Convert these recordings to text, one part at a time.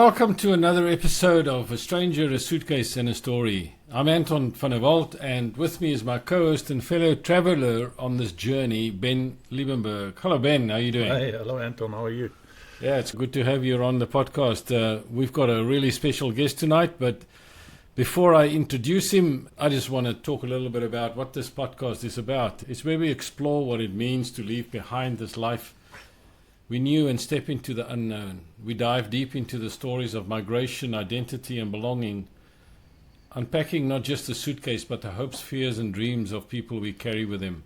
Welcome to another episode of A Stranger, a Suitcase and a Story. I'm Anton van der Walt, and with me is my co-host and fellow traveler on this journey, Ben Liebenberg. Hello, Ben. How are you doing? Hey, hello, Anton. How are you? Yeah, it's good to have you on the podcast. We've got a really special guest tonight, but before I introduce him, I just want to talk a little bit about what this podcast is about. It's where we explore what it means to leave behind this life we knew and step into the unknown. We dive deep into the stories of migration, identity, and belonging, unpacking not just the suitcase, but the hopes, fears, and dreams of people we carry with them.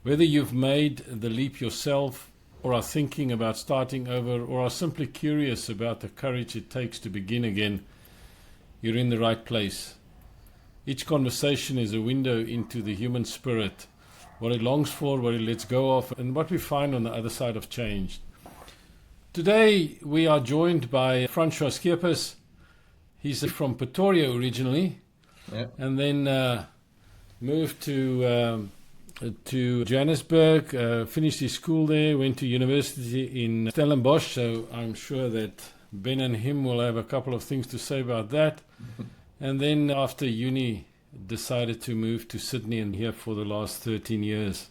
Whether you've made the leap yourself, or are thinking about starting over, or are simply curious about the courage it takes to begin again, you're in the right place. Each conversation is a window into the human spirit, what it longs for, what it lets go of, and what we find on the other side of change. Today we are joined by Francois Scheepers. He's from Pretoria originally, and then moved to Johannesburg, finished his school there, went to university in Stellenbosch, so I'm sure that Ben and him will have a couple of things to say about that. And then after uni, decided to move to Sydney and here for the last 13 years.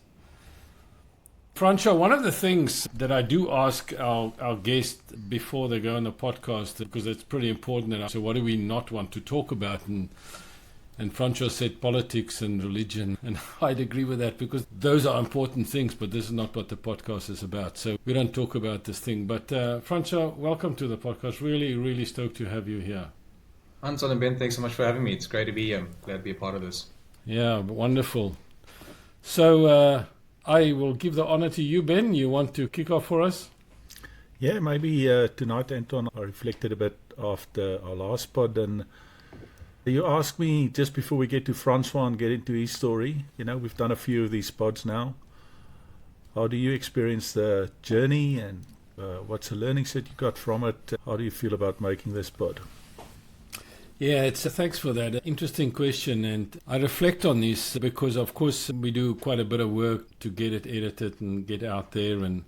Francois, one of the things that I do ask our guests before they go on the podcast, because it's pretty important, so what do we not want to talk about? And Francois said politics and religion, and I'd agree with that because those are important things, but this is not what the podcast is about. So we don't talk about this thing. But Francois, welcome to the podcast. Really, really stoked to have you here. Anton and Ben, thanks so much for having me. It's great to be here. Glad to be a part of this. Yeah, wonderful. So I will give the honor to you, Ben. You want to kick off for us? Yeah, maybe tonight, Anton, I reflected a bit after our last pod, and you asked me just before we get to Francois and get into his story. You know, we've done a few of these pods now. How do you experience the journey, and what's the learnings that you got from it? How do you feel about making this pod? Yeah, thanks for that. Interesting question. And I reflect on this because, of course, we do quite a bit of work to get it edited and get out there and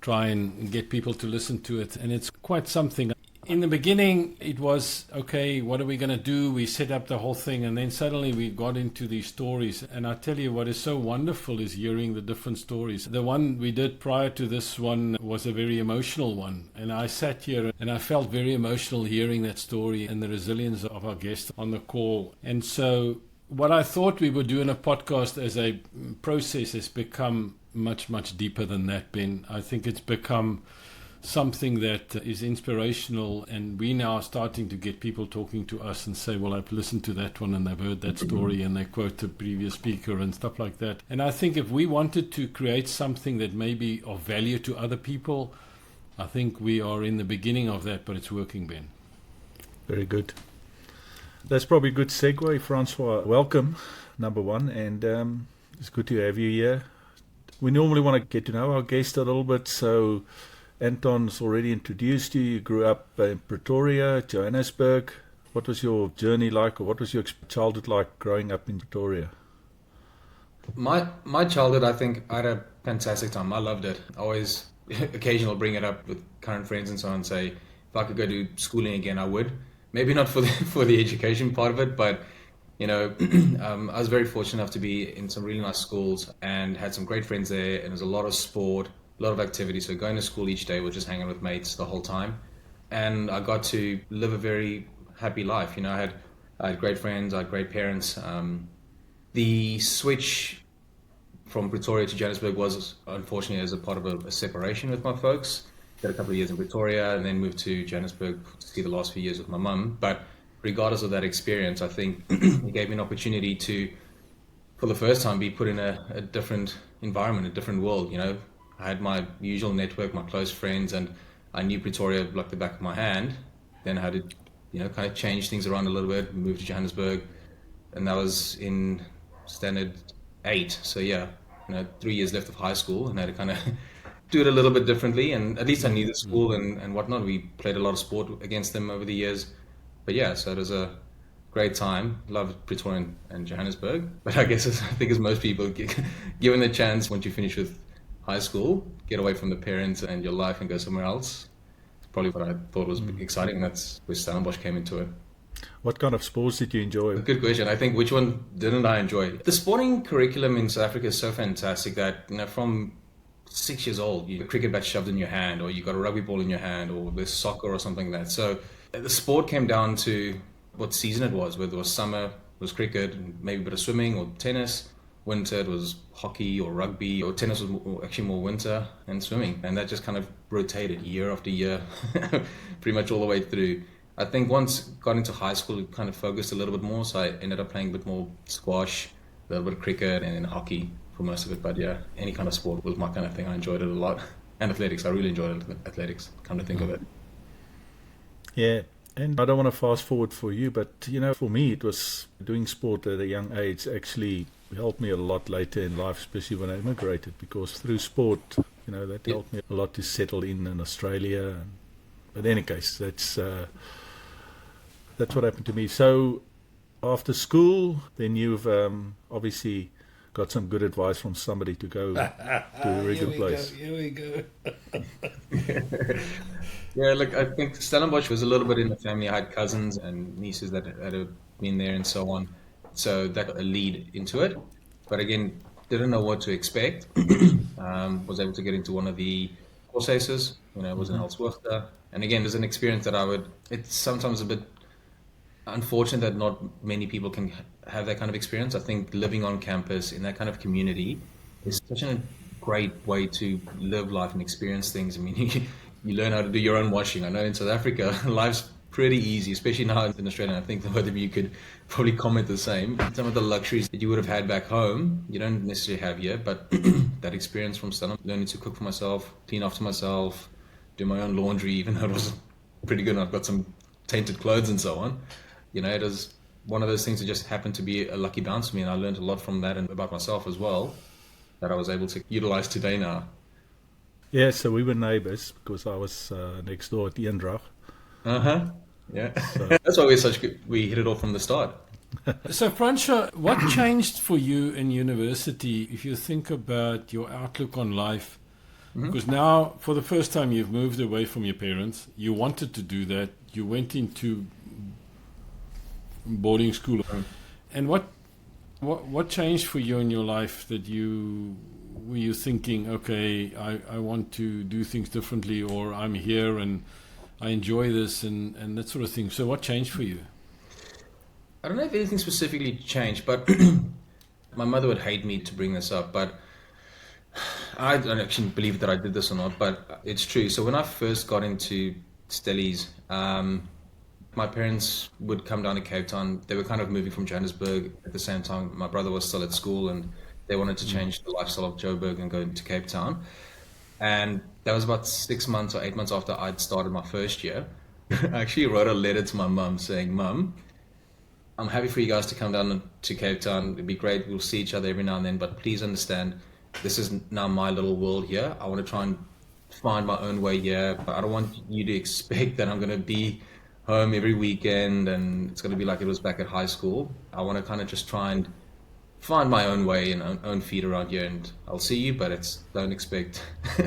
try and get people to listen to it. And it's quite something. In the beginning, it was, okay, what are we going to do? We set up the whole thing, and then suddenly we got into these stories. And I tell you what is so wonderful is hearing the different stories. The one we did prior to this one was a very emotional one. And I sat here and I felt very emotional hearing that story and the resilience of our guest on the call. And so what I thought we would do in a podcast as a process has become much, much deeper than that, Ben. I think it's become something that is inspirational, and we now are starting to get people talking to us and say, well, I've listened to that one and they've heard that story and they quote the previous speaker and stuff like that. And I think if we wanted to create something that may be of value to other people, I think we are in the beginning of that, but it's working, Ben. Very good. That's probably a good segue, Francois. Welcome, number one, and it's good to have you here. We normally want to get to know our guest a little bit, so Anton's already introduced you. You grew up in Pretoria, Johannesburg. What was your journey like, or what was your childhood like growing up in Pretoria? My childhood, I think I had a fantastic time. I loved it. I always, occasionally bring it up with current friends and so on and say, if I could go do schooling again, I would. Maybe not for the education part of it, but you know, I was very fortunate enough to be in some really nice schools and had some great friends there, and there was a lot of sport, a lot of activity. So going to school each day was just hanging with mates the whole time. And I got to live a very happy life. You know, I had great friends, I had great parents. The switch from Pretoria to Johannesburg was unfortunately as a part of a separation with my folks. Did a couple of years in Pretoria and then moved to Johannesburg to see the last few years with my mum. But regardless of that experience, I think it gave me an opportunity to, for the first time, be put in a different environment, a different world, you know. I had my usual network, my close friends, and I knew Pretoria like the back of my hand. Then I had to, you know, kind of change things around a little bit, move to Johannesburg, and that was in standard 8. So yeah, you know, 3 years left of high school, and I had to kind of do it a little bit differently. And at least I knew the school and whatnot. We played a lot of sport against them over the years. But yeah, so it was a great time. Loved Pretoria and Johannesburg. But I guess I think as most people, given the chance, once you finish with high school, get away from the parents and your life and go somewhere else. probably what I thought was exciting. That's where Stellenbosch came into it. What kind of sports did you enjoy? Good question. I think which one didn't I enjoy? The sporting curriculum in South Africa is so fantastic that, from 6 years old, you got a cricket bat shoved in your hand, or you got a rugby ball in your hand, or there's soccer or something like that. So the sport came down to what season it was, whether it was summer, it was cricket, and maybe a bit of swimming or tennis. Winter, it was hockey or rugby, or tennis was actually more winter, and swimming. And that just kind of rotated year after year, pretty much all the way through. I think once got into high school, it kind of focused a little bit more. So I ended up playing a bit more squash, a little bit of cricket, and then hockey for most of it. But yeah, any kind of sport was my kind of thing. I enjoyed it a lot. And athletics, I really enjoyed athletics, come to think of it. Yeah, and I don't want to fast forward for you, but for me, it was doing sport at a young age actually helped me a lot later in life, especially when I immigrated, because through sport, that helped me a lot to settle in Australia. But in any case, that's what happened to me. So after school, then you've obviously got some good advice from somebody to go to a regular place. Here we go. Yeah, look, I think Stellenbosch was a little bit in the family. I had cousins and nieces that had been there and so on. So that got a lead into it. But again, didn't know what to expect. Was able to get into one of the courses, was in Elsworth. And again, there's an experience that it's sometimes a bit unfortunate that not many people can have that kind of experience. I think living on campus in that kind of community is such a great way to live life and experience things. I mean, you learn how to do your own washing. I know in South Africa, life's pretty easy, especially now in Australia. I think the both of you could probably comment the same. Some of the luxuries that you would have had back home, you don't necessarily have here, but that experience from Stellenbosch, learning to cook for myself, clean after myself, do my own laundry, even though it was pretty good and I've got some tainted clothes and so on. It was one of those things that just happened to be a lucky bounce for me, and I learned a lot from that and about myself as well that I was able to utilize today now. Yeah, so we were neighbours because I was next door at the Eendrag. Yeah. So. That's why we hit it off from the start. So, Francois, what changed for you in university if you think about your outlook on life? Because now, for the first time, you've moved away from your parents. You wanted to do that. You went into boarding school. And what changed for you in your life that were you thinking, okay, I want to do things differently, or I'm here and I enjoy this and that sort of thing. So what changed for you? I don't know if anything specifically changed, but my mother would hate me to bring this up, but I don't actually believe that I did this or not, but it's true. So when I first got into Stellies, my parents would come down to Cape Town. They were kind of moving from Johannesburg at the same time. My brother was still at school and they wanted to change the lifestyle of Joburg and go into Cape Town. And that was about 6 months or 8 months after I'd started my first year. I actually wrote a letter to my mum saying, Mum, I'm happy for you guys to come down to Cape Town. It'd be great. We'll see each other every now and then, but please understand, this is now my little world here. I want to try and find my own way here, but I don't want you to expect that I'm going to be home every weekend and it's going to be like it was back at high school. I want to kind of just try and find my own way and own feet around here, and I'll see you, but don't expect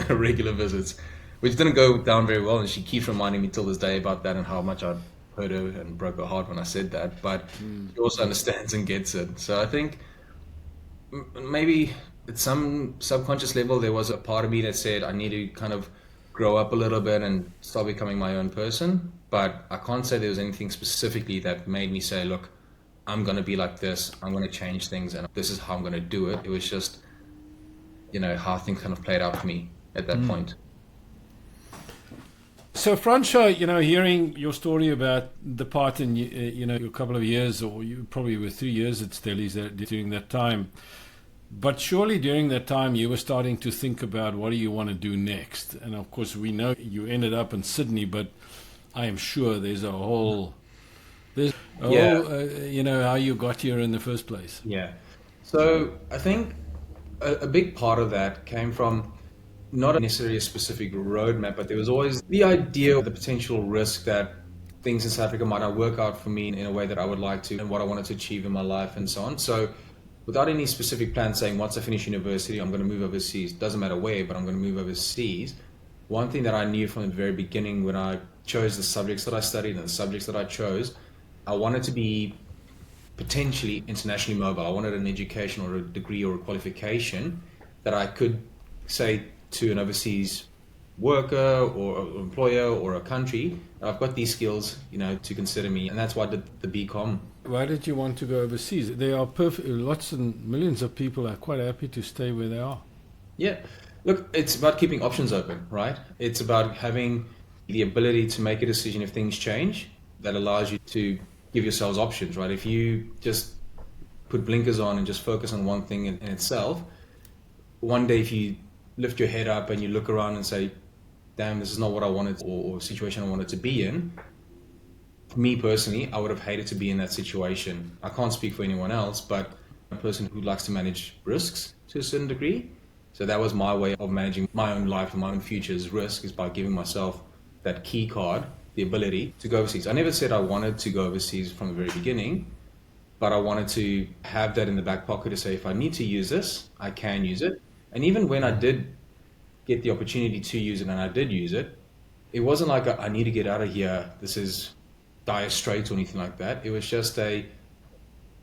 regular visits, which didn't go down very well. And she keeps reminding me till this day about that and how much I hurt her and broke her heart when I said that, but she also understands and gets it. So I think maybe at some subconscious level there was a part of me that said I need to kind of grow up a little bit and start becoming my own person, but I can't say there was anything specifically that made me say, look, I'm going to be like this, I'm going to change things, and this is how I'm going to do it. It was just, how things kind of played out for me at that point. So, Francois, hearing your story about the part in, a couple of years, or you probably were 3 years at Stellies during that time, but surely during that time you were starting to think about what do you want to do next. And of course, we know you ended up in Sydney, but I am sure there's a whole... how you got here in the first place. Yeah. So I think a big part of that came from not necessarily a specific roadmap, but there was always the idea of the potential risk that things in South Africa might not work out for me in a way that I would like to and what I wanted to achieve in my life and so on. So without any specific plan saying once I finish university, I'm going to move overseas, doesn't matter where, but I'm going to move overseas, one thing that I knew from the very beginning when I chose the subjects that I studied and the subjects that I chose, I wanted to be potentially internationally mobile. I wanted an education or a degree or a qualification that I could say to an overseas worker or employer or a country, I've got these skills, to consider me. And that's why I did the BCom. Why did you want to go overseas? There are lots and millions of people are quite happy to stay where they are. Yeah. Look, it's about keeping options open, right? It's about having the ability to make a decision if things change that allows you to give yourselves options, right? If you just put blinkers on and just focus on one thing in itself, one day if you lift your head up and you look around and say, damn, this is not what I wanted or situation I wanted to be in. Me personally, I would have hated to be in that situation. I can't speak for anyone else, but I'm a person who likes to manage risks to a certain degree. So that was my way of managing my own life and my own future's risk, is by giving myself that key card, the ability to go overseas. I never said I wanted to go overseas from the very beginning, but I wanted to have that in the back pocket to say, if I need to use this, I can use it. And even when I did get the opportunity to use it and I did use it, it wasn't like I need to get out of here, this is dire straits or anything like that. It was just you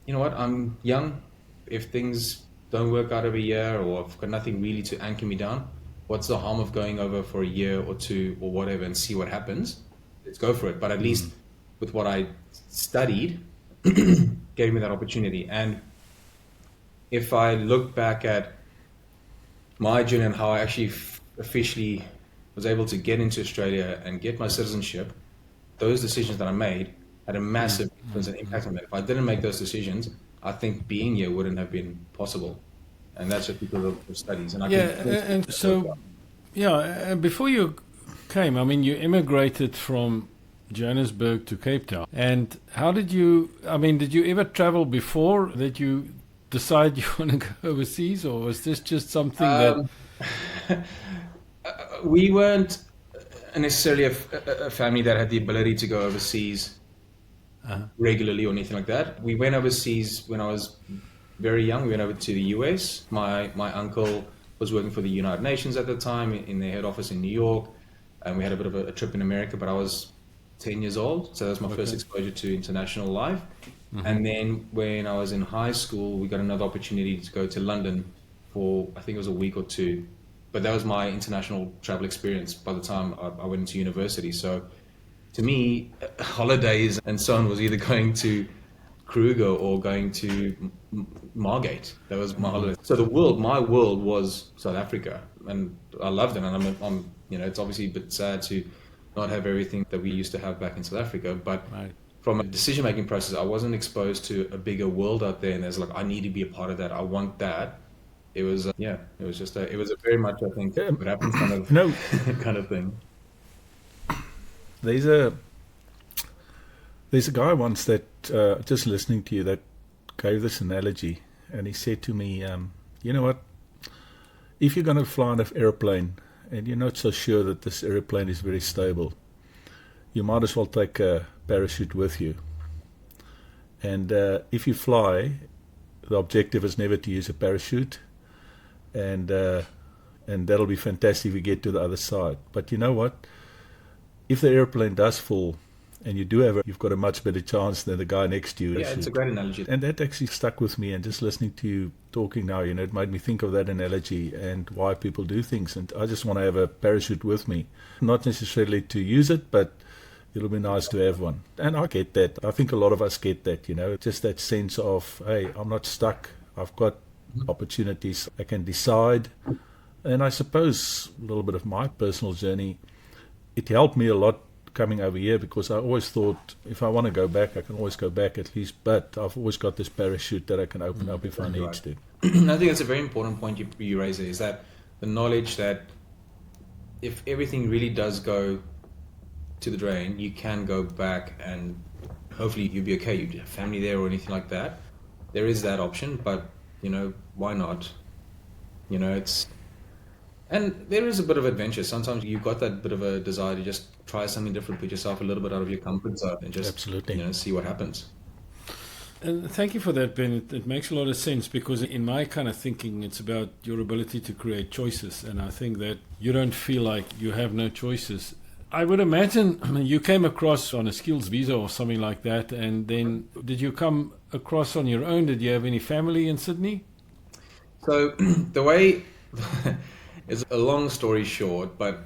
know what, I'm young. If things don't work out of a year or I've got nothing really to anchor me down, what's the harm of going over for a year or two or whatever and see what happens? Let's go for it. But at least with what I studied, gave me that opportunity. And if I look back at my journey and how I actually officially was able to get into Australia and get my citizenship, those decisions that I made had a massive influence and impact on me. If I didn't make those decisions, I think being here wouldn't have been possible. And that's just because of the studies. And and before you came, I mean, you immigrated from Johannesburg to Cape Town. And how did you ever travel before that you decide you want to go overseas, or was this just something that... We weren't necessarily a family that had the ability to go overseas regularly or anything like that. We went overseas when I was very young. We went over to the US. My uncle was working for the United Nations at the time in their head office in New York, and we had a bit of a trip in America, but I was 10 years old, so that was my first exposure to international life. And then when I was in high school, we got another opportunity to go to London for, I think it was a week or two. But that was my international travel experience by the time I went into university. So to me, holidays and so on was either going to Kruger or going to Margate. That was my holiday. So my world was South Africa, and I loved it. And I'm it's obviously a bit sad to not have everything that we used to have back in South Africa, but from a decision-making process, I wasn't exposed to a bigger world out there, and there's I need to be a part of that. I want that. It was, it was a very much, I think, what happens kind of, kind of thing. There's a guy once that, just listening to you, that gave this analogy, and he said to me, you know what, if you're going to fly on an airplane, and you're not so sure that this airplane is very stable, you might as well take a parachute with you. And if you fly, the objective is never to use a parachute, and that'll be fantastic if you get to the other side. But you know what? If the airplane does fall, and you've got a much better chance than the guy next to you. Yeah, it's a great analogy. And that actually stuck with me, and just listening to you talking now, it made me think of that analogy and why people do things. And I just want to have a parachute with me, not necessarily to use it, but it'll be nice to have one. And I get that. I think a lot of us get that, just that sense of, hey, I'm not stuck. I've got opportunities. I can decide. And I suppose a little bit of my personal journey, it helped me a lot coming over here, because I always thought if I want to go back, I can always go back at least, but I've always got this parachute that I can open up if I need to. I think that's a very important point you raise there, is that the knowledge that if everything really does go to the drain, you can go back and hopefully you'll be okay. You have family there or anything like that. There is that option, but why not? And there is a bit of adventure. Sometimes you've got that bit of a desire to just try something different, put yourself a little bit out of your comfort zone and just Absolutely. See what happens. And thank you for that, Ben. It makes a lot of sense because in my kind of thinking, it's about your ability to create choices. And I think that you don't feel like you have no choices. I would imagine you came across on a skills visa or something like that. And then did you come across on your own? Did you have any family in Sydney? So the way is a long story short, but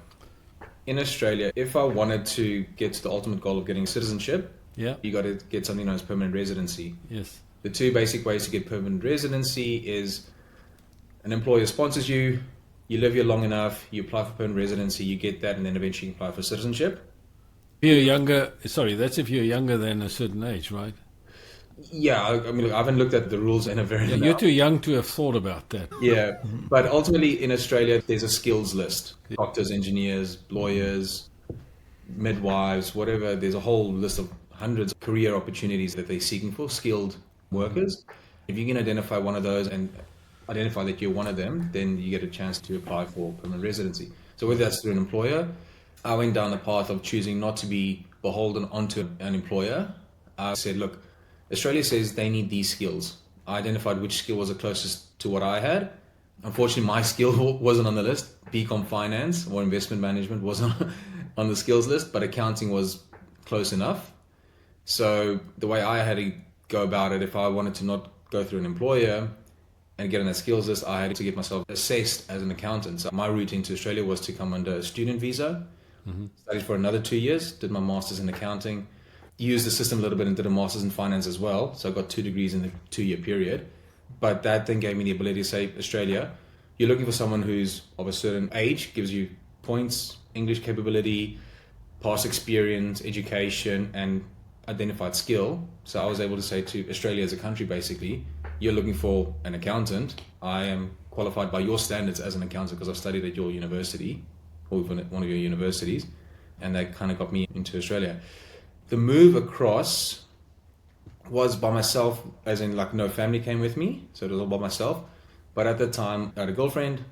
in Australia, if I wanted to get to the ultimate goal of getting citizenship, Yeah. you got to get something known as permanent residency. Yes. The two basic ways to get permanent residency is an employer sponsors you, you live here long enough, you apply for permanent residency, you get that, and then eventually you apply for citizenship. If you're younger, sorry, that's if you're younger than a certain age, right? Yeah, I mean, look, I haven't looked at the rules in a very long time. You're too young to have thought about that. Yeah, but ultimately in Australia, there's a skills list. Doctors, engineers, lawyers, midwives, whatever. There's a whole list of hundreds of career opportunities that they're seeking for, skilled workers. If you can identify one of those and identify that you're one of them, then you get a chance to apply for permanent residency. So whether that's through an employer, I went down the path of choosing not to be beholden onto an employer. I said, look, Australia says they need these skills. I identified which skill was the closest to what I had. Unfortunately, my skill wasn't on the list. BCom finance or investment management wasn't on the skills list, but accounting was close enough. So the way I had to go about it, if I wanted to not go through an employer and get on that skills list, I had to get myself assessed as an accountant. So my route into Australia was to come under a student visa, studied for another 2 years, did my master's in accounting, used the system a little bit and did a master's in finance as well. So I got 2 degrees in the 2-year period. But that then gave me the ability to say, Australia, you're looking for someone who's of a certain age, gives you points, English capability, past experience, education, and identified skill. So I was able to say to Australia as a country, basically, you're looking for an accountant. I am qualified by your standards as an accountant because I've studied at your university, or one of your universities, and that kind of got me into Australia. The move across was by myself, as in like no family came with me, so it was all by myself. But at the time, I had a girlfriend.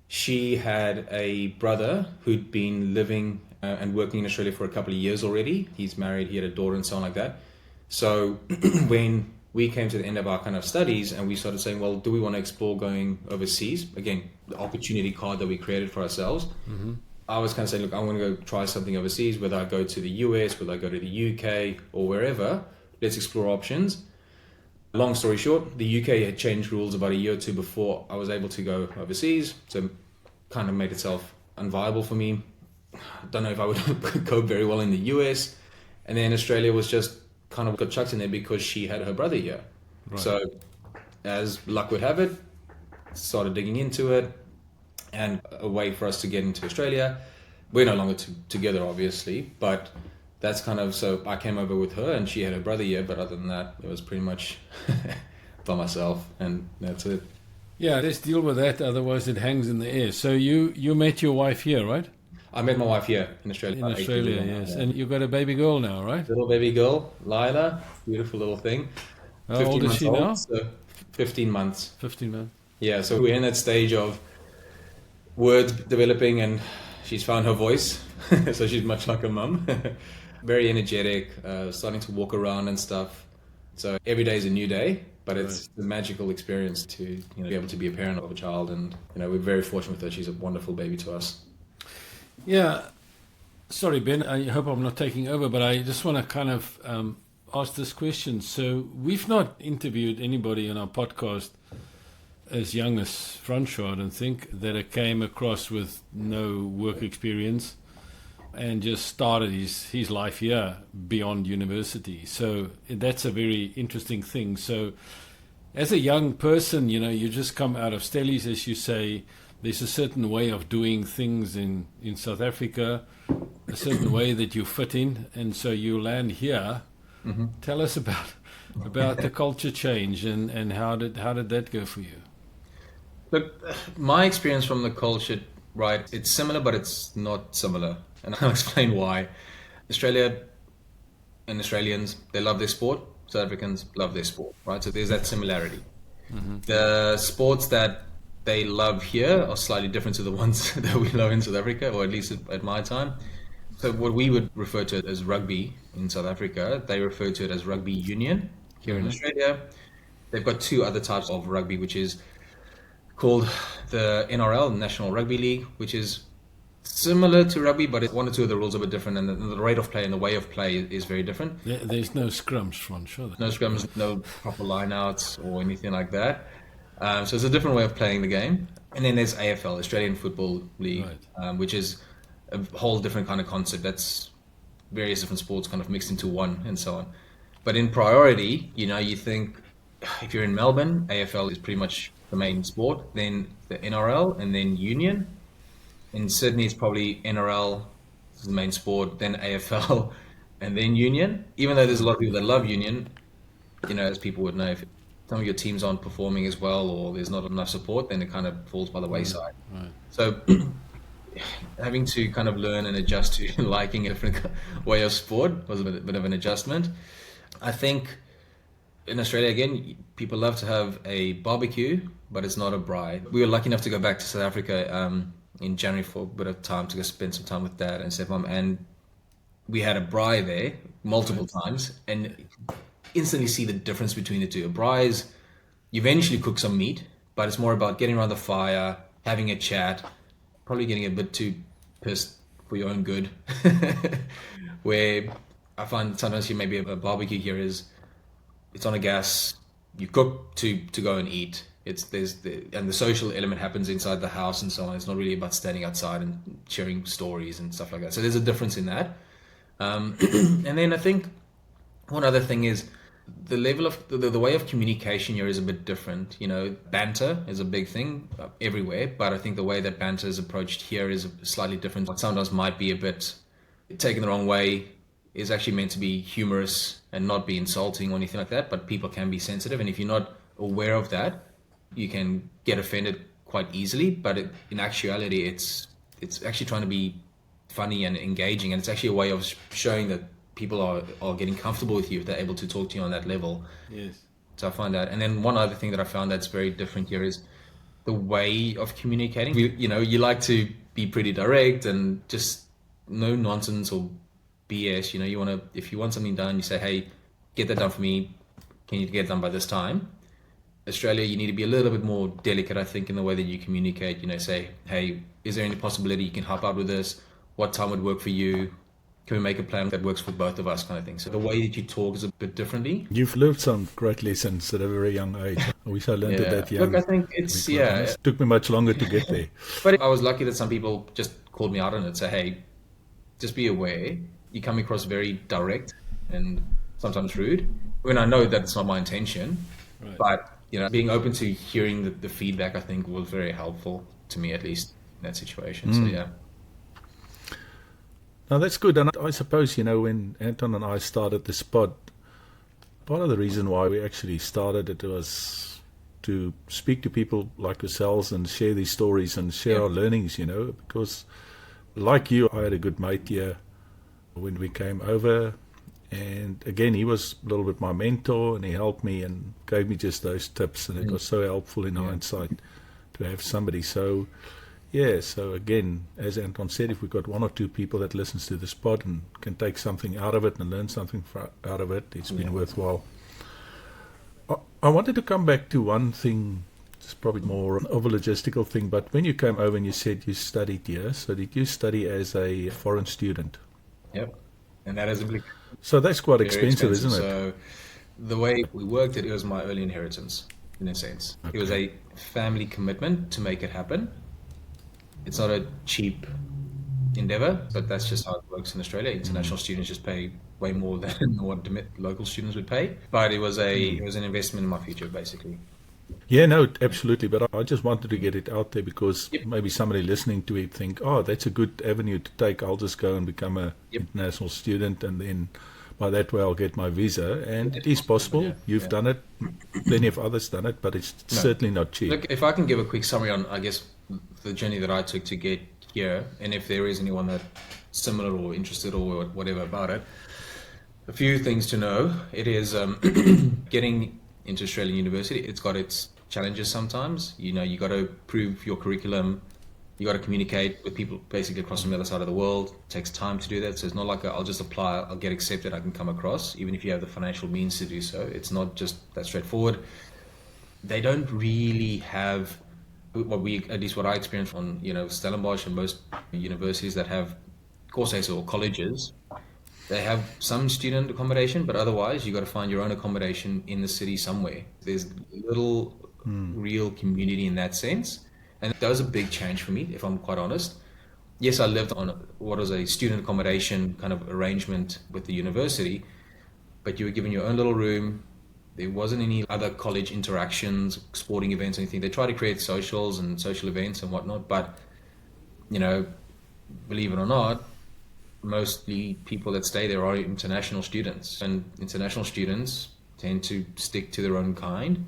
She had a brother who'd been living and working in Australia for a couple of years already. He's married, he had a daughter and so on like that. So when we came to the end of our kind of studies and we started saying, well, do we want to explore going overseas? Again, the opportunity card that we created for ourselves. I was kind of saying, look, I want to go try something overseas, whether I go to the US, whether I go to the UK or wherever. Let's explore options. Long story short, the UK had changed rules about a year or two before I was able to go overseas. So it kind of made itself unviable for me. Don't know if I would go very well in the US. And then Australia was just kind of got chucked in there because she had her brother here. Right. So as luck would have it, started digging into it, and a way for us to get into Australia. We're no longer together, obviously, but that's kind of, so I came over with her and she had her brother here, but other than that, it was pretty much by myself, and that's it. Yeah, let's deal with that, otherwise it hangs in the air. So you met your wife here, right? I met my wife here in Australia. In Australia, yes. And you've got a baby girl now, right? Little baby girl, Lila, beautiful little thing. How old is she now? So 15 months. 15 months. Yeah, so we're in that stage of words developing and she's found her voice. So she's much like her mum. Very energetic, starting to walk around and stuff. So every day is a new day, but it's a magical experience to be able to be a parent of a child. And we're very fortunate with her. She's a wonderful baby to us. Yeah. Sorry, Ben, I hope I'm not taking over, but I just want to kind of ask this question. So we've not interviewed anybody in our podcast as young as Francois, I don't think, that came across with no work experience and just started his life here beyond university. So that's a very interesting thing. So as a young person, you just come out of Stellies, as you say. There's a certain way of doing things in South Africa, a certain way that you fit in, and so you land here. Mm-hmm. Tell us about the culture change and how did that go for you? Look, my experience from the culture, right, it's similar, but it's not similar. And I'll explain why. Australia and Australians, they love their sport. South Africans love their sport, right? So there's that similarity. Mm-hmm. The sports that they love here are slightly different to the ones that we love in South Africa, or at least at my time. So what we would refer to as rugby in South Africa, they refer to it as rugby union. here in Australia. They've got two other types of rugby, which is called the NRL, National Rugby League, which is similar to rugby, but one or two of the rules are a bit different, and the rate of play and the way of play is very different. There's no scrums, Francois. No scrums, no proper lineouts or anything like that. So it's a different way of playing the game. And then there's AFL, Australian Football League, which is a whole different kind of concept. That's various different sports kind of mixed into one and so on. But in priority, you think if you're in Melbourne, AFL is pretty much the main sport, then the NRL, and then Union. In Sydney, it's probably NRL is the main sport, then AFL, and then Union. Even though there's a lot of people that love Union, as people would know, if some of your teams aren't performing as well or there's not enough support, then it kind of falls by the wayside. Right. So having to kind of learn and adjust to liking a different way of sport was a bit of an adjustment. I think in Australia, again, people love to have a barbecue, but it's not a braai. We were lucky enough to go back to South Africa in January for a bit of time to go spend some time with Dad and stepmom, and we had a braai there multiple times, and instantly see the difference between the two. A braai is you eventually cook some meat, but it's more about getting around the fire, having a chat, probably getting a bit too pissed for your own good. Where I find sometimes maybe a barbecue here is it's on a gas, you cook to go and eat. And the social element happens inside the house and so on. It's not really about standing outside and sharing stories and stuff like that. So there's a difference in that. And then I think one other thing is the level of the way of communication here is a bit different. Banter is a big thing everywhere, but I think the way that banter is approached here is slightly different. What sometimes might be a bit taken the wrong way is actually meant to be humorous and not be insulting or anything like that, but people can be sensitive, and if you're not aware of that, you can get offended quite easily. But in actuality, it's actually trying to be funny and engaging, and it's actually a way of showing that people are getting comfortable with you if they're able to talk to you on that level. Yes. So I find that. And then one other thing that I found that's very different here is the way of communicating. You like to be pretty direct and just no nonsense or BS. If you want something done, you say, hey, get that done for me. Can you get it done by this time? Australia, you need to be a little bit more delicate, I think, in the way that you communicate. Say, hey, is there any possibility you can help out with this? What time would work for you? Can we make a plan that works for both of us, kind of thing? So the way that you talk is a bit differently. You've learned some great lessons at a very young age. I wish I learned it that young. Look, I think it took me much longer to get there. But I was lucky that some people just called me out on it, say, hey, just be aware. You come across very direct and sometimes rude. When I know that it's not my intention, right. But being open to hearing the feedback, I think, was very helpful to me, at least in that situation. So yeah. Now that's good. And I suppose, when Anton and I started the spot, part of the reason why we actually started it was to speak to people like yourselves and share these stories and share our learnings, because like you, I had a good mate here when we came over. And again, he was a little bit my mentor, and he helped me and gave me just those tips. And it was so helpful in hindsight to have somebody. So again, as Anton said, if we've got one or two people that listens to the spot and can take something out of it and learn something out of it, it's been worthwhile. I wanted to come back to one thing, it's probably more of a logistical thing, but when you came over and you said you studied here, so did you study as a foreign student? Yep, and that is so that's quite expensive, isn't it? So the way we worked it was my early inheritance, in a sense. Okay. It was a family commitment to make it happen. It's not a cheap endeavor, but that's just how it works in Australia. International students just pay way more than what local students would pay. But it was an investment in my future, basically. Yeah, no, absolutely. But I just wanted to get it out there because maybe somebody listening to it think, oh, that's a good avenue to take. I'll just go and become an international student, and then by that way I'll get my visa. And it is possible. Yeah. You've done it. Plenty of others done it, but it's certainly not cheap. Look, if I can give a quick summary on, I guess, the journey that I took to get here, and if there is anyone that's similar or interested or whatever about it, a few things to know. It is getting into Australian university. It's got its challenges sometimes. You got to prove your curriculum, You got to communicate with people basically across from the other side of the world. It takes time to do that. So it's not like I'll just apply, I'll get accepted, I can come across, even if you have the financial means to do so. It's not just that straightforward. They don't really have at least what I experienced on, Stellenbosch and most universities that have courses or colleges. They have some student accommodation, but otherwise you got to find your own accommodation in the city somewhere. There's little real community in that sense. And that was a big change for me, if I'm quite honest. Yes, I lived on what was a student accommodation kind of arrangement with the university, but you were given your own little room. There wasn't any other college interactions, sporting events, anything. They try to create socials and social events and whatnot, but, believe it or not, mostly people that stay there are international students, and international students tend to stick to their own kind,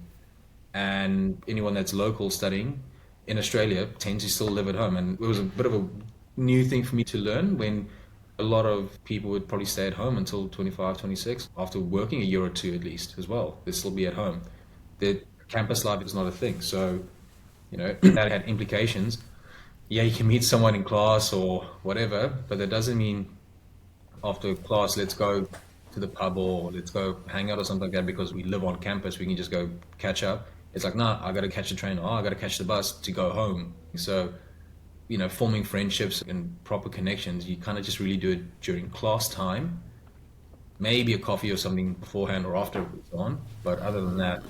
and anyone that's local studying in Australia tends to still live at home. And it was a bit of a new thing for me to learn, when a lot of people would probably stay at home until 25, 26 after working a year or two at least as well. They'd still be at home. The campus life is not a thing, so that had implications. Yeah, you can meet someone in class or whatever, but that doesn't mean after class, let's go to the pub or let's go hang out or something like that, because we live on campus, we can just go catch up. It's like, nah, I got to catch the train, or I got to catch the bus to go home. So, forming friendships and proper connections, you kind of just really do it during class time. Maybe a coffee or something beforehand or after it's on. But other than that,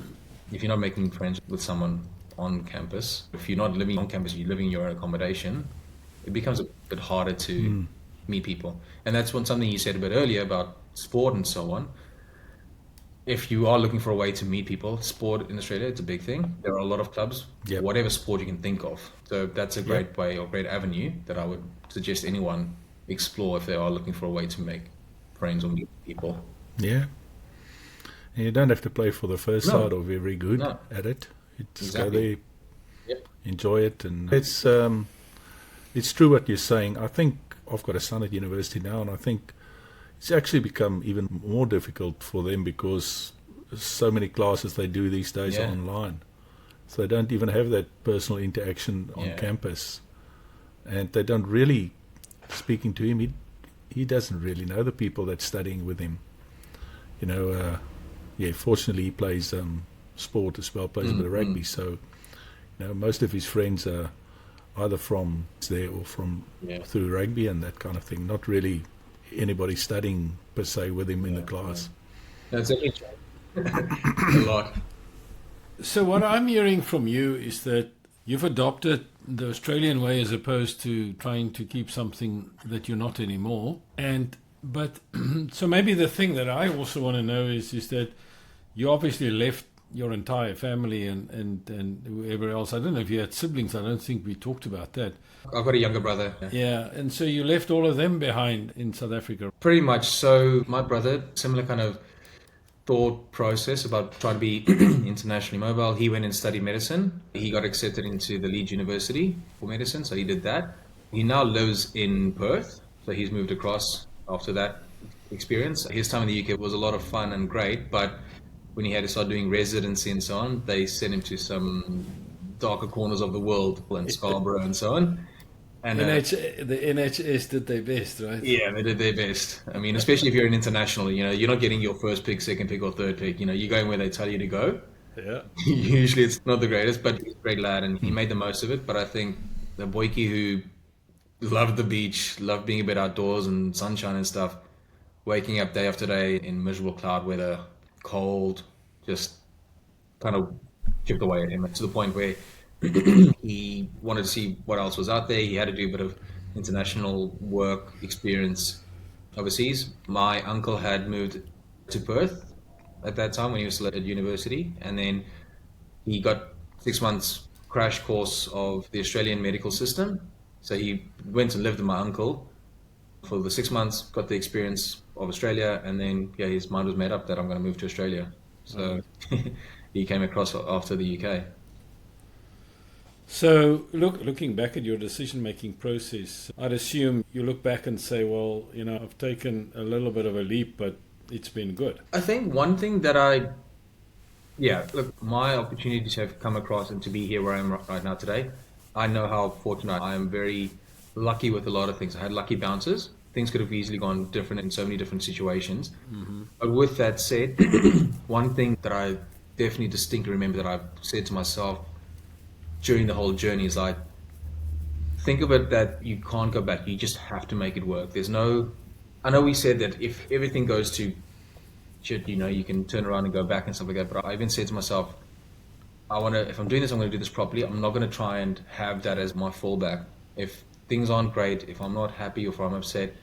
if you're not making friends with someone on campus, if you're not living on campus, you're living in your own accommodation, it becomes a bit harder to meet people. And that's something you said a bit earlier about sport and so on. If you are looking for a way to meet people, sport in Australia, it's a big thing. There are a lot of clubs, whatever sport you can think of. So that's a great way or great avenue that I would suggest anyone explore if they are looking for a way to make friends or meet people. Yeah. And you don't have to play for the first side or be very good at it. You just go there, enjoy it. And it's true what you're saying. I think I've got a son at university now, and I think it's actually become even more difficult for them because so many classes they do these days are online. So they don't even have that personal interaction on campus. And they don't really, speaking to him, he doesn't really know the people that's studying with him. Fortunately he plays sport as well, plays a bit of rugby. So, most of his friends are either from there or from through rugby and that kind of thing. Not really anybody studying per se with him in the class. That's a lot. So what I'm hearing from you is that you've adopted the Australian way as opposed to trying to keep something that you're not anymore. But so maybe the thing that I also want to know is that you obviously left your entire family and whoever else. I don't know if you had siblings. I don't think we talked about that. I've got a younger brother. Yeah, and so you left all of them behind in South Africa. Pretty much. So my brother, similar kind of thought process about trying to be internationally mobile. He went and studied medicine. He got accepted into the Leeds University for medicine, so he did that. He now lives in Perth, so he's moved across after that experience. His time in the UK was a lot of fun and great, but when he had to start doing residency and so on, they sent him to some darker corners of the world, and Scarborough and so on. And the NHS did their best, right? Yeah, they did their best. I mean, especially if you're an international, you're not getting your first pick, second pick, or third pick. You're going where they tell you to go. Yeah. Usually it's not the greatest, but he's a great lad and he made the most of it. But I think the boykie who loved the beach, loved being a bit outdoors and sunshine and stuff, waking up day after day in miserable cloud weather, cold, just kind of chipped away at him to the point where he wanted to see what else was out there. He had to do a bit of international work experience overseas. My uncle had moved to Perth at that time when he was still at university, and then he got 6 months crash course of the Australian medical system. So he went and lived with my uncle for the 6 months, got the experience of Australia, and then his mind was made up that I'm going to move to Australia. So he came across after the UK. So looking back at your decision-making process, I'd assume you look back and say, well, I've taken a little bit of a leap, but it's been good. I think one thing that my opportunity to have come across and to be here where I am right now today, I know how fortunate I am. Very lucky with a lot of things. I had lucky bounces. Things could have easily gone different in so many different situations. But with that said, one thing that I definitely distinctly remember that I've said to myself during the whole journey is like, think of it that you can't go back. You just have to make it work. There's no, I know we said that if everything goes to shit, you can turn around and go back and stuff like that. But I even said to myself, if I'm doing this, I'm going to do this properly. I'm not going to try and have that as my fallback. If things aren't great, if I'm not happy or if I'm upset,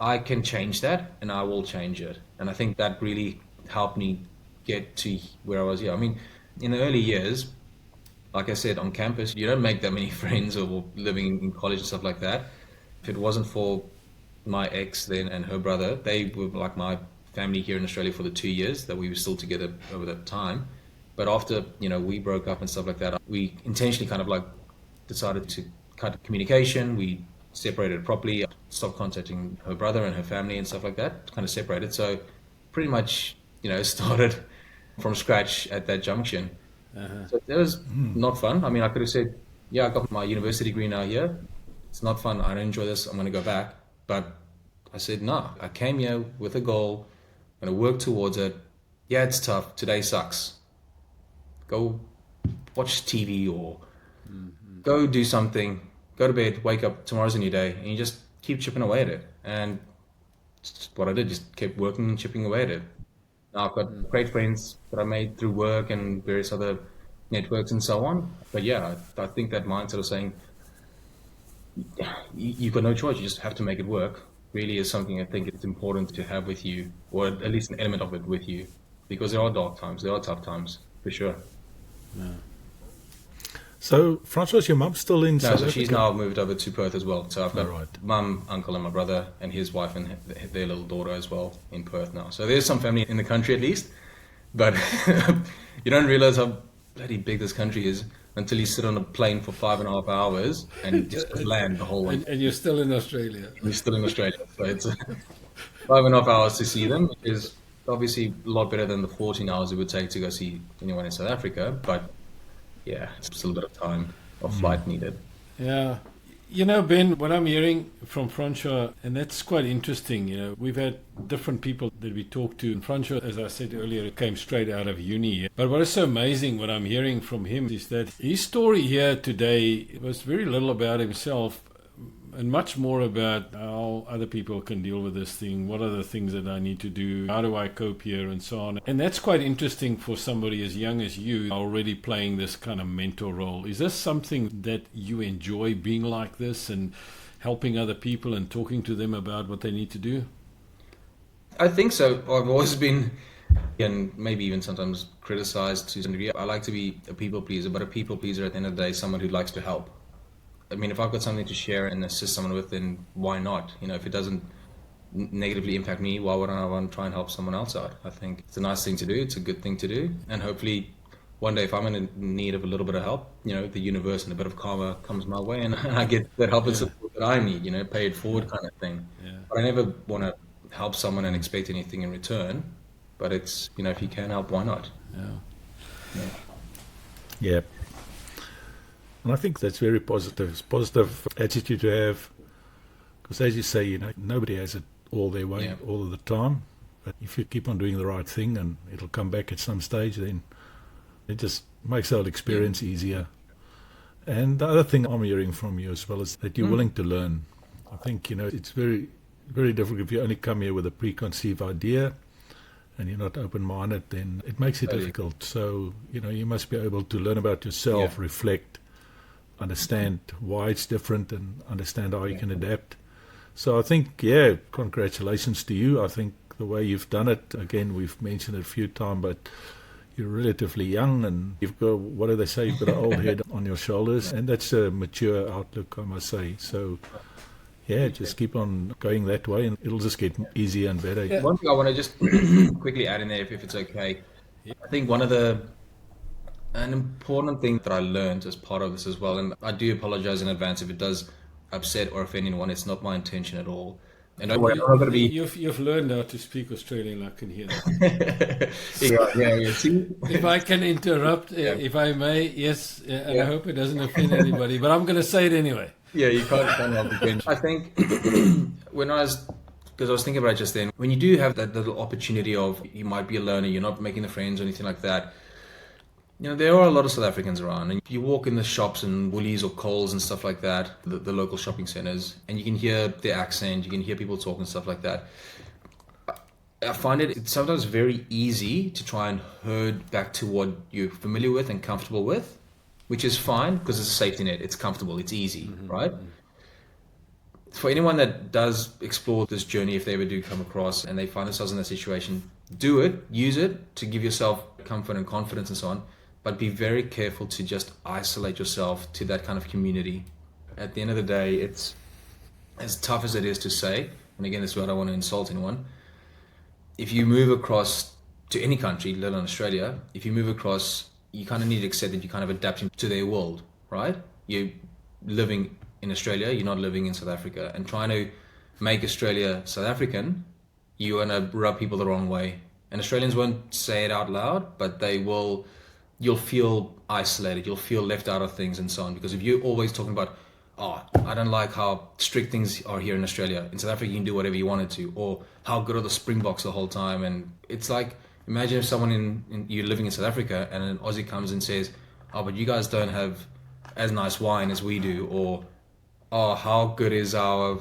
I can change that and I will change it. And I think that really helped me get to where I was here. I mean, in the early years, like I said, on campus, you don't make that many friends or living in college and stuff like that. If it wasn't for my ex then and her brother, they were like my family here in Australia for the 2 years that we were still together over that time. But after, we broke up and stuff like that, we intentionally kind of like decided to cut communication. We separated properly, stopped contacting her brother and her family and stuff like that, kind of separated. So pretty much, started from scratch at that junction. So that was not fun. I mean, I could have said, yeah, I got my university degree now here. It's not fun. I don't enjoy this. I'm going to go back. But I said, no, I came here with a goal. I'm going to work towards it. Yeah, it's tough. Today sucks. Go watch TV or go do something. Go to bed, wake up. Tomorrow's a new day. And you just keep chipping away at it. And that's what I did. Just kept working and chipping away at it. Now I've got great friends that I made through work and various other networks and so on. But yeah, I think that mindset of saying you've got no choice, you just have to make it work, really is something I think it's important to have with you, or at least an element of it with you, because there are dark times, there are tough times, for sure. Yeah. So, Francois, your mum's still in South So Africa? she's now moved over to Perth as well. So I've got mum, uncle, and my brother, and his wife and their little daughter as well in Perth now. So there's some family in the country at least, but you don't realize how bloody big this country is until you sit on a plane for 5.5 hours and just land the whole way. And you're still in Australia. We're still in Australia, so it's 5.5 hours to see them, which is obviously a lot better than the 14 hours it would take to go see anyone in South Africa, but yeah, it's still a bit of time of flight needed. Yeah. Ben, what I'm hearing from Francois, and that's quite interesting, we've had different people that we talked to. And Francois, as I said earlier, came straight out of uni. But what is so amazing, what I'm hearing from him, is that his story here today was very little about himself and much more about how other people can deal with this thing. What are the things that I need to do? How do I cope here? And so on. And that's quite interesting for somebody as young as you, already playing this kind of mentor role. Is this something that you enjoy, being like this and helping other people and talking to them about what they need to do? I think so. I've always been, and maybe even sometimes criticized to some degree. I like to be a people pleaser, but a people pleaser at the end of the day is someone who likes to help. I mean, if I've got something to share and assist someone with, then why not? If it doesn't negatively impact me, why would I want to try and help someone else out? I think it's a nice thing to do. It's a good thing to do. And hopefully one day if I'm in need of a little bit of help, the universe and a bit of karma comes my way and I get that help and support that I need, pay it forward kind of thing. Yeah. But I never want to help someone and expect anything in return. But it's, if you can help, why not? Yeah. And I think that's very positive. It's a positive attitude to have. Because as you say, nobody has it all their way all of the time. But if you keep on doing the right thing and it'll come back at some stage, then it just makes the whole experience easier. And the other thing I'm hearing from you as well is that you're willing to learn. I think, it's very, very difficult if you only come here with a preconceived idea and you're not open-minded, then it makes it difficult. So, you must be able to learn about yourself, reflect, understand why it's different and understand how you can adapt. So I think, congratulations to you. I think the way you've done it, again, we've mentioned it a few times, but you're relatively young and you've got, what do they say, you've got an old head on your shoulders, and that's a mature outlook, I must say. So, just keep on going that way and it'll just get easier and better. Yeah. One thing I want to just quickly add in there, if it's okay. I think an important thing that I learned as part of this as well, and I do apologize in advance if it does upset or offend anyone, it's not my intention at all. And don't worry, I'm not going to be. You've learned how to speak Australian. I can hear that. Yeah. See? If I can interrupt, if I may, yes, and I hope it doesn't offend anybody, but I'm going to say it anyway. Yeah, you can't help it. I think because I was thinking about it just then, when you do have that little opportunity of you might be a learner, you're not making the friends or anything like that. There are a lot of South Africans around, and you walk in the shops and Woolies or Coles and stuff like that, the local shopping centers, and you can hear their accent, you can hear people talk and stuff like that. I find it's sometimes very easy to try and herd back to what you're familiar with and comfortable with, which is fine because it's a safety net, it's comfortable, it's easy, right? For anyone that does explore this journey, if they ever do come across and they find themselves in that situation, do it, use it to give yourself comfort and confidence and so on. But be very careful to just isolate yourself to that kind of community. At the end of the day, it's as tough as it is to say, and again, this is why I don't want to insult anyone. If you move across to any country, let alone Australia, if you move across, you kind of need to accept that you're kind of adapting to their world, right? You're living in Australia, you're not living in South Africa. And trying to make Australia South African, you're going to rub people the wrong way. And Australians won't say it out loud, but they will. You'll feel isolated, you'll feel left out of things and so on. Because if you're always talking about, I don't like how strict things are here in Australia. In South Africa, you can do whatever you wanted to. Or how good are the Springboks the whole time. And it's like, imagine if someone you're living in South Africa and an Aussie comes and says, but you guys don't have as nice wine as we do. Or, how good is our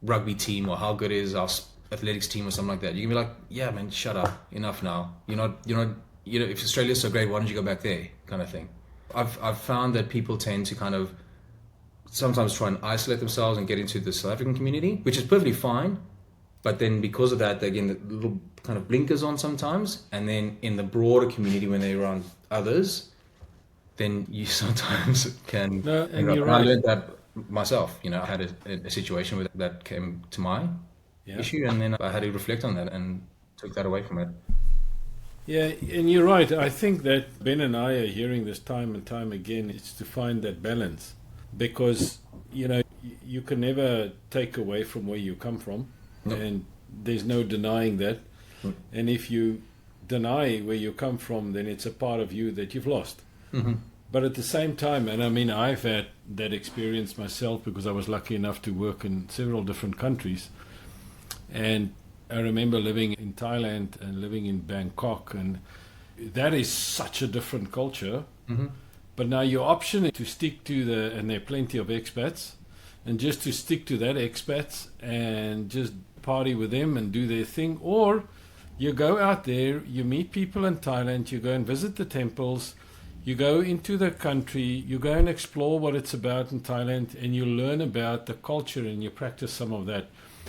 rugby team? Or how good is our athletics team or something like that. You can be like, yeah, man, shut up. Enough now. You're not, if Australia's so great, why don't you go back there, kind of thing. I've found that people tend to kind of sometimes try and isolate themselves and get into the South African community, which is perfectly fine. But then because of that, they get the little kind of blinkers on sometimes. And then in the broader community, when they're around others, then you sometimes can. No, and you're right. I learned that myself. I had a situation where that came to my issue, and then I had to reflect on that and took that away from it. Yeah, and you're right. I think that Ben and I are hearing this time and time again. It's to find that balance, because you can never take away from where you come from, and there's no denying that. And if you deny where you come from, then it's a part of you that you've lost. But at the same time, and I mean, I've had that experience myself because I was lucky enough to work in several different countries, and I remember living in Thailand and living in Bangkok, and that is such a different culture. But now your option is to stick to and there are plenty of expats, and just to stick to that expats and just party with them and do their thing. Or you go out there, you meet people in Thailand, you go and visit the temples, you go into the country, you go and explore what it's about in Thailand, and you learn about the culture and you practice some of that.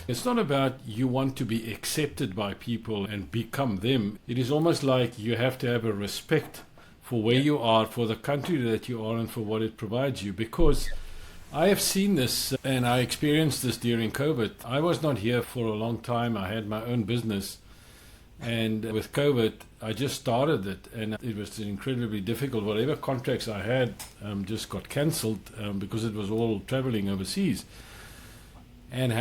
It's not about you want to be accepted by people and become them. It is almost like you have to have a respect for where you are, for the country that you are, and for what it provides you. Because I have seen this, and I experienced this during COVID. I was not here for a long time. I had my own business. And with COVID, I just started it, and it was incredibly difficult. Whatever contracts I had just got cancelled because it was all traveling overseas. And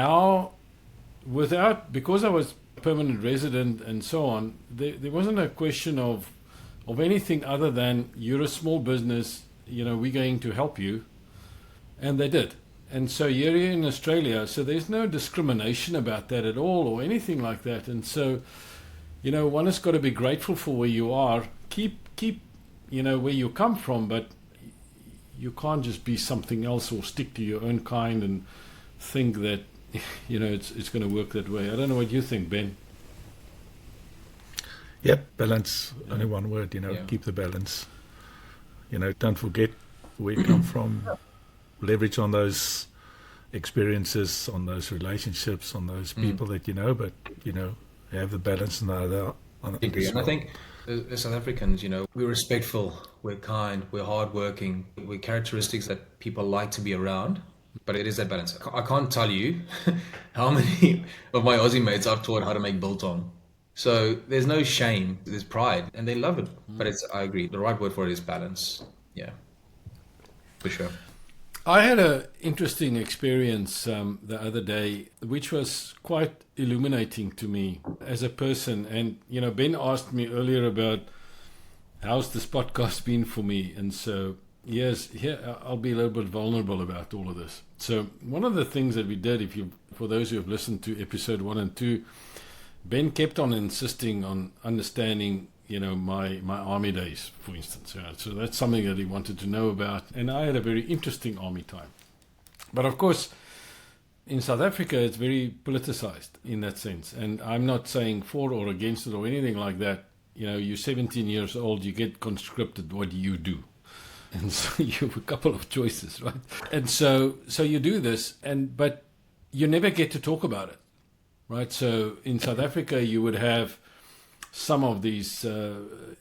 because I was a permanent resident and so on, there wasn't a question of anything other than you're a small business, we're going to help you. And they did. And so you're here in Australia, so there's no discrimination about that at all or anything like that. And so, one has got to be grateful for where you are. Keep where you come from, but you can't just be something else or stick to your own kind and think that it's going to work that way. I don't know what you think, Ben. Yep, balance. Only one word, keep the balance. Don't forget where you come from. Leverage on those experiences, on those relationships, on those people that but, have the balance on the other. And I think as South Africans, we're respectful, we're kind, we're hardworking, we're characteristics that people like to be around. But it is that balance. I can't tell you how many of my Aussie mates I've taught how to make biltong. So there's no shame, there's pride, and they love it. But I agree, the right word for it is balance. Yeah, for sure. I had an interesting experience the other day, which was quite illuminating to me as a person. And, Ben asked me earlier about how's this podcast been for me. And so, yes, here I'll be a little bit vulnerable about all of this. So one of the things that we did, for those who have listened to episode 1 and 2, Ben kept on insisting on understanding my army days, for instance. So that's something that he wanted to know about. And I had a very interesting army time. But of course, in South Africa, it's very politicized in that sense. And I'm not saying for or against it or anything like that. You're 17 years old, you get conscripted, what do you do? And so you have a couple of choices, right? And so you do this, but you never get to talk about it, right? So in South Africa, you would have some of these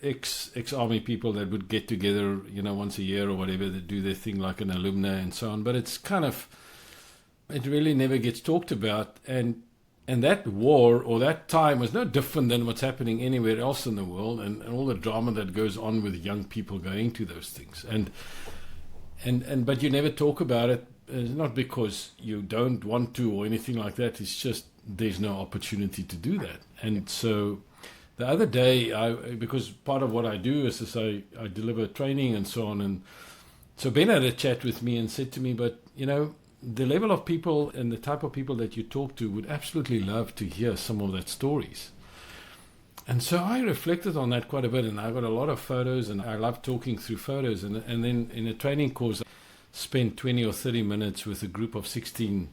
ex-army people that would get together, once a year or whatever, that do their thing like an alumni and so on. But it's it really never gets talked about. And that war or that time was no different than what's happening anywhere else in the world, and all the drama that goes on with young people going to those things. But you never talk about it. It's not because you don't want to or anything like that. It's just there's no opportunity to do that. And so the other day, because part of what I do is I deliver training and so on. And so Ben had a chat with me and said to me, but, the level of people and the type of people that you talk to would absolutely love to hear some of that stories. And so I reflected on that quite a bit, and I got a lot of photos, and I love talking through photos. And then in a training course, I spent 20 or 30 minutes with a group of 16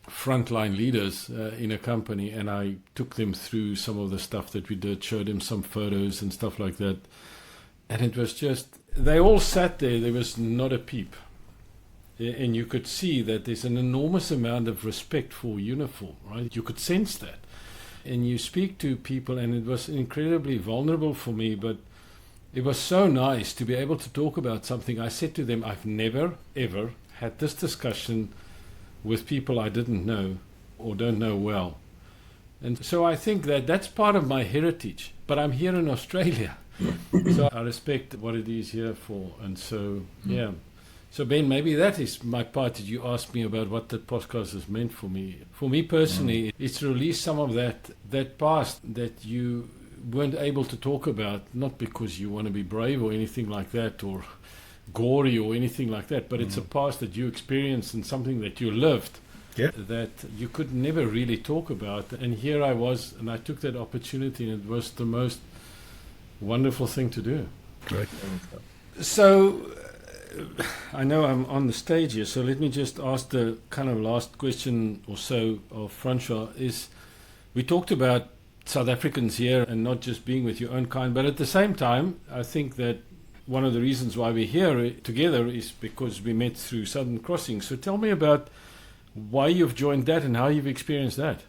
frontline leaders in a company, and I took them through some of the stuff that we did, showed them some photos and stuff like that. And it was just, they all sat there was not a peep. And you could see that there's an enormous amount of respect for uniform, right? You could sense that. And you speak to people, and it was incredibly vulnerable for me, but it was so nice to be able to talk about something. I said to them, I've never, ever had this discussion with people I didn't know or don't know well. And so I think that that's part of my heritage, but I'm here in Australia. So I respect what it is here for. And so, yeah. So Ben, maybe that is my part that you asked me about what the podcast has meant for me. For me personally, it's to release some of that past that you weren't able to talk about, not because you want to be brave or anything like that, or gory or anything like that, but it's a past that you experienced and something that you lived that you could never really talk about. And here I was, and I took that opportunity, and it was the most wonderful thing to do. Great. So I know I'm on the stage here, so let me just ask the kind of last question or so of Francois. Is we talked about South Africans here and not just being with your own kind, but at the same time, I think that one of the reasons why we're here together is because we met through Southern Crossing. So tell me about why you've joined that and how you've experienced that.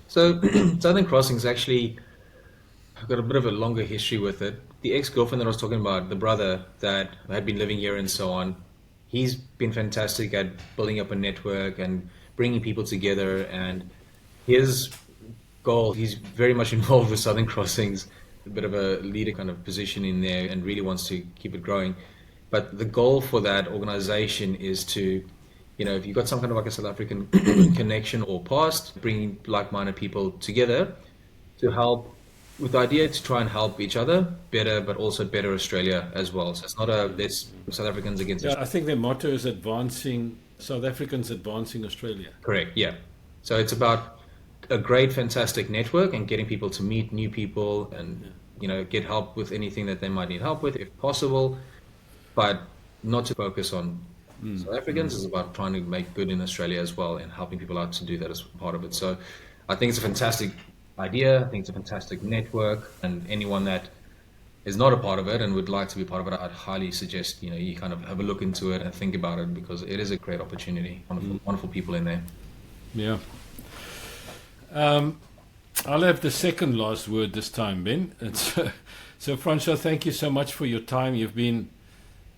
So Southern Crossing's actually, I've got a bit of a longer history with it. The ex-girlfriend that I was talking about, the brother that had been living here and so on, he's been fantastic at building up a network and bringing people together. And his goal, he's very much involved with Southern Crossings, a bit of a leader kind of position in there, and really wants to keep it growing. But the goal for that organization is to, if you've got some kind of like a South African connection or past, bringing like-minded people together to help, with the idea to try and help each other better, but also better Australia as well. So it's not there's South Africans against Australia. I think their motto is South Africans advancing Australia. Correct, yeah. So it's about a great, fantastic network and getting people to meet new people and, get help with anything that they might need help with if possible, but not to focus on South Africans. It's about trying to make good in Australia as well and helping people out to do that as part of it. So I think it's a fantastic idea. I think it's a fantastic network, and anyone that is not a part of it and would like to be part of it, I'd highly suggest you kind of have a look into it and think about it, because it is a great opportunity. Wonderful people in there. Yeah. I'll have the second last word this time, Ben. So Francois, thank you so much for your time. You've been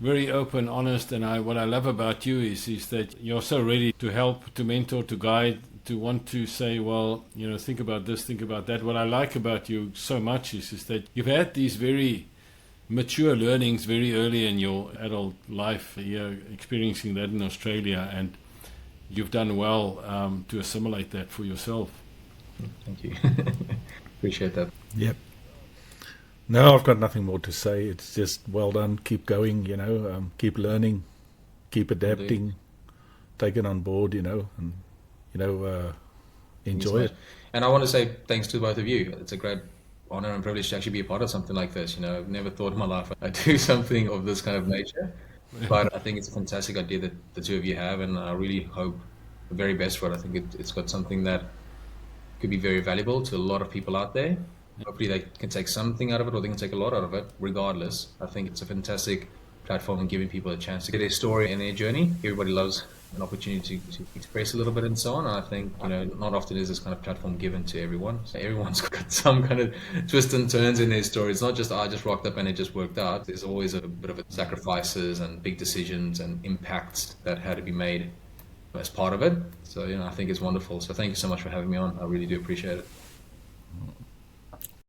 very open, honest, and what I love about you is that you're so ready to help, to mentor, to guide, to want to say, well, think about this, think about that. What I like about you so much is that you've had these very mature learnings very early in your adult life. You're experiencing that in Australia, and you've done well to assimilate that for yourself. Thank you. Appreciate that. Yep. No, I've got nothing more to say. It's just well done. Keep going, keep learning, keep adapting, take it on board, and, enjoy it. And I want to say thanks to both of you. It's a great honor and privilege to actually be a part of something like this. I've never thought in my life I'd do something of this kind of nature, but I think it's a fantastic idea that the two of you have, and I really hope the very best for it. I think it's got something that could be very valuable to a lot of people out there. Hopefully they can take something out of it, or they can take a lot out of it. Regardless, I think it's a fantastic platform and giving people a chance to get their story and their journey. Everybody loves an opportunity to express a little bit and so on. And I think, not often is this kind of platform given to everyone. So everyone's got some kind of twists and turns in their story. It's not just, I just rocked up and it just worked out. There's always a bit of sacrifices and big decisions and impacts that had to be made as part of it. So, I think it's wonderful. So thank you so much for having me on. I really do appreciate it.